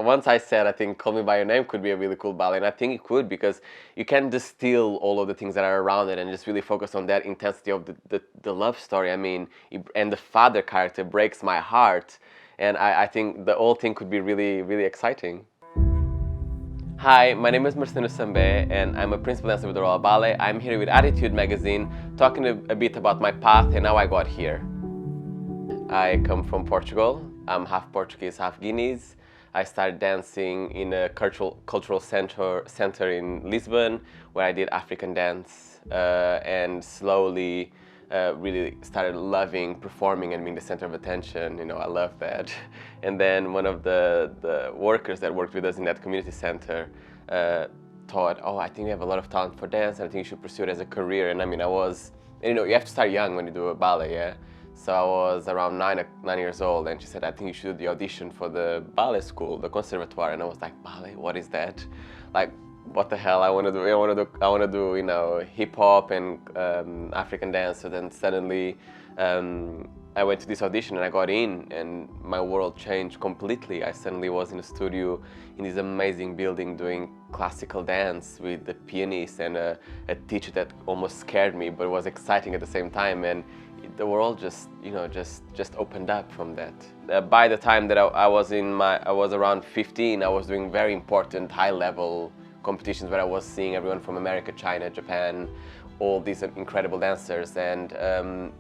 once I said, I think Call Me By Your Name could be a really cool ballet, and I think it could, because you can distill all of the things that are around it and just really focus on that intensity of the love story. I mean, and the father character breaks my heart, and I think the whole thing could be really, really exciting. Hi, my name is Marcelino Sambé, and I'm a principal dancer with the Royal Ballet. I'm here with Attitude magazine, talking a bit about my path and how I got here. I come from Portugal. I'm half Portuguese, half Guineas. I started dancing in a cultural center in Lisbon, where I did African dance, and slowly really started loving performing and being the center of attention. You know, I love that. And then one of the workers that worked with us in that community center thought, oh, I think you have a lot of talent for dance, and I think you should pursue it as a career. And I mean, you know, you have to start young when you do a ballet, yeah? So I was around 9 years old, and she said, I think you should do the audition for the ballet school, the conservatoire. And I was like, ballet, what is that? Like, what the hell? I want to do, you know, hip hop and African dance. So then suddenly I went to this audition and I got in, and my world changed completely. I suddenly was in a studio in this amazing building doing classical dance with the pianist and a teacher that almost scared me, but was exciting at the same time. And the world just, you know, just opened up from that. By the time that I was around 15, I was doing very important high-level competitions where I was seeing everyone from America, China, Japan, all these incredible dancers, and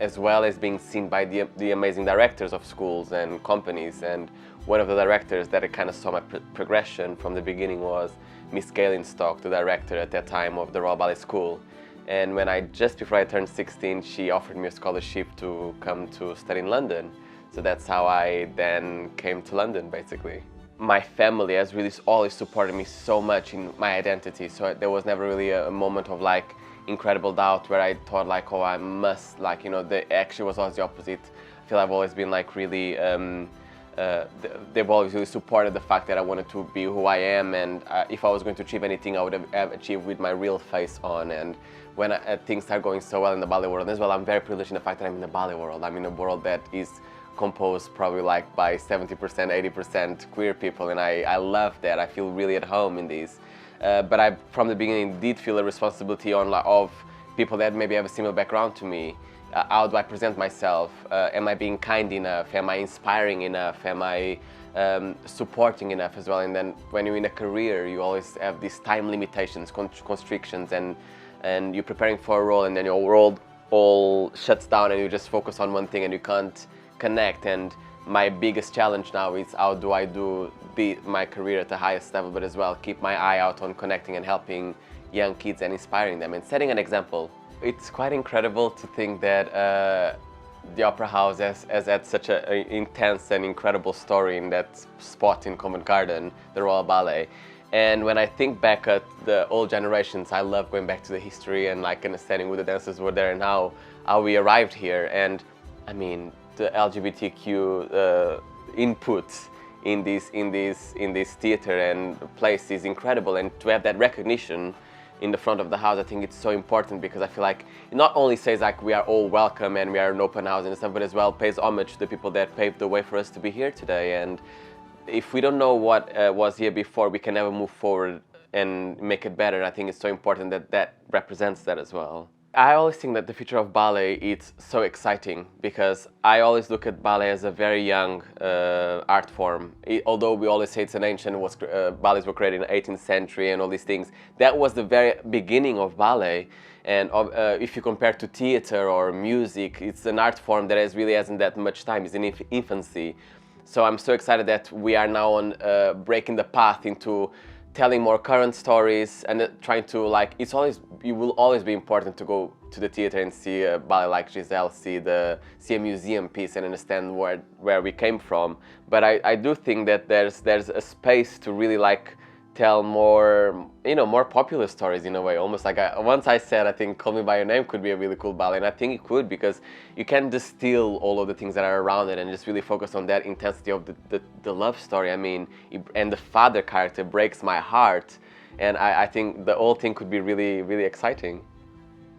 as well as being seen by the amazing directors of schools and companies. And one of the directors that I kind of saw my progression from the beginning was Miss Galen Stock, the director at that time of the Royal Ballet School. And when just before I turned 16, she offered me a scholarship to come to study in London. So that's how I then came to London, basically. My family has really always supported me so much in my identity. So there was never really a moment of like incredible doubt where I thought like, oh, I must, like, you know, actually was always the opposite. I feel I've always been like really, they've always really supported the fact that I wanted to be who I am, and if I was going to achieve anything, I would have achieved with my real face on. And when things start going so well in the ballet world as well, I'm very privileged in the fact that I'm in the ballet world. I'm in a world that is composed probably like by 70%, 80% queer people, and I love that. I feel really at home in these. But I, from the beginning, did feel a responsibility of people that maybe have a similar background to me. How do I present myself? Am I being kind enough? Am I inspiring enough? Am I supporting enough as well? And then when you're in a career, you always have these time limitations, constrictions, and you're preparing for a role, and then your world all shuts down and you just focus on one thing and you can't connect. And my biggest challenge now is how do I be my career at the highest level, but as well keep my eye out on connecting and helping young kids and inspiring them and setting an example. It's quite incredible to think that the Opera House has had such an intense and incredible story in that spot in Covent Garden, the Royal Ballet. And when I think back at the old generations, I love going back to the history and like understanding who the dancers were there and how we arrived here. And I mean, the LGBTQ input in this theater and place is incredible, and to have that recognition in the front of the house, I think it's so important, because I feel like it not only says like we are all welcome and we are an open house and stuff, but as well pays homage to the people that paved the way for us to be here today. And if we don't know what was here before, we can never move forward and make it better. And I think it's so important that that represents that as well. I always think that the future of ballet is so exciting, because I always look at ballet as a very young art form. Although we always say it's an ancient, ballets were created in the 18th century and all these things, that was the very beginning of ballet. And if you compare to theater or music, it's an art form that really hasn't that much time. It's in infancy. So I'm so excited that we are now on breaking the path into telling more current stories and trying to like, it will always be important to go to the theater and see a ballet like Giselle, see a museum piece and understand where we came from. But I do think that there's a space to really like tell more, you know, more popular stories in a way. Almost like once I said, I think Call Me By Your Name could be a really cool ballet, and I think it could, because you can distill all of the things that are around it and just really focus on that intensity of the love story. I mean, and the father character breaks my heart, and I think the whole thing could be really, really exciting.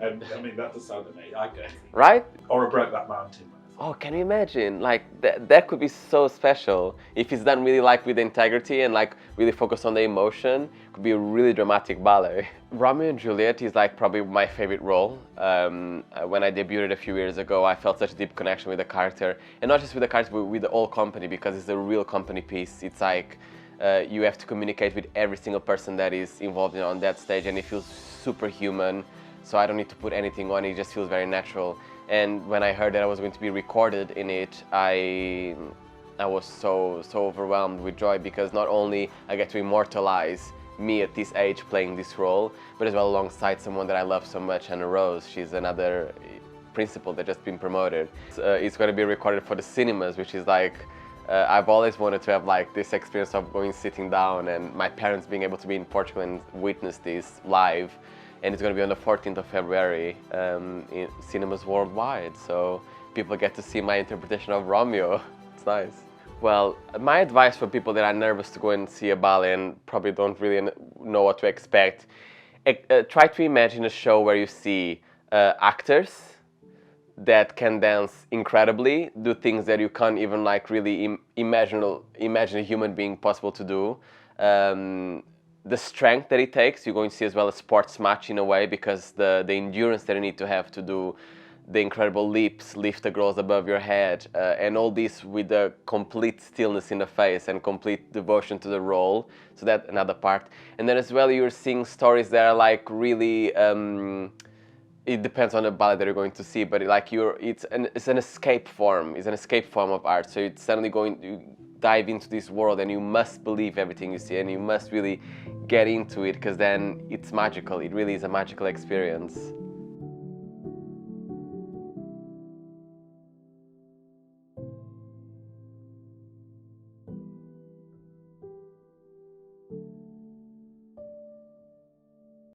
And I mean, that does sound amazing. I guess. Right? Or a Brokeback Mountain. Oh, can you imagine? Like that could be so special if it's done really like with integrity and like really focused on the emotion. Could be a really dramatic ballet. Romeo and Juliet is like probably my favorite role. When I debuted a few years ago, I felt such a deep connection with the character, and not just with the character, but with the whole company, because it's a real company piece. It's like you have to communicate with every single person that is involved on that stage, and it feels super human. So I don't need to put anything on; it just feels very natural. And when I heard that I was going to be recorded in it, I was so overwhelmed with joy, because not only I get to immortalize me at this age playing this role, but as well alongside someone that I love so much, Anna Rose. She's another principal that just been promoted. It's going to be recorded for the cinemas, which is like I've always wanted to have like this experience of going sitting down, and my parents being able to be in Portugal and witness this live. And it's going to be on the 14th of February in cinemas worldwide. So people get to see my interpretation of Romeo. It's nice. Well, my advice for people that are nervous to go and see a ballet and probably don't really know what to expect, try to imagine a show where you see actors that can dance incredibly, do things that you can't even like really imagine a human being possible to do. The strength that it takes, you're going to see as well a sports match in a way, because the endurance that you need to have to do the incredible leaps, lift the girls above your head, and all this with a complete stillness in the face and complete devotion to the role. So that's another part. And then as well, you're seeing stories that are like really, it depends on the ballet that you're going to see, but it's an escape form. It's an escape form of art. So it's suddenly going to dive into this world, and you must believe everything you see, and you must really get into it, because then it's magical. It really is a magical experience.